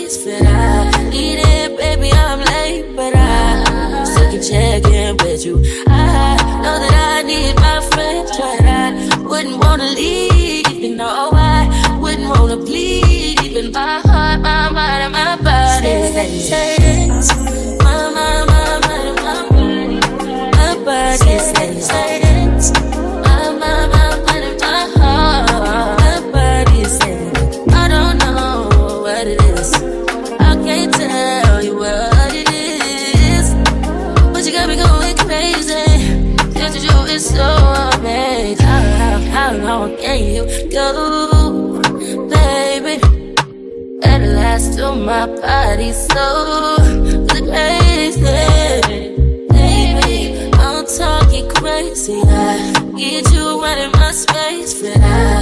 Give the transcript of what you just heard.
space, but I need it, baby, I'm late, but I still can check in with you. I know that I need my friends, but I wouldn't wanna leave, you know, I wouldn't wanna bleed, even my heart, my mind, and my body. Say it, my mind, my body, my body, say it, my mind, and my heart, my body, say it. I don't know what it is, I can't tell you what it is, but you got me going crazy. Just to you is so amazing. How long can you go, baby? At last to my body so crazy, baby. I'm talking crazy. I need you right in my space, but I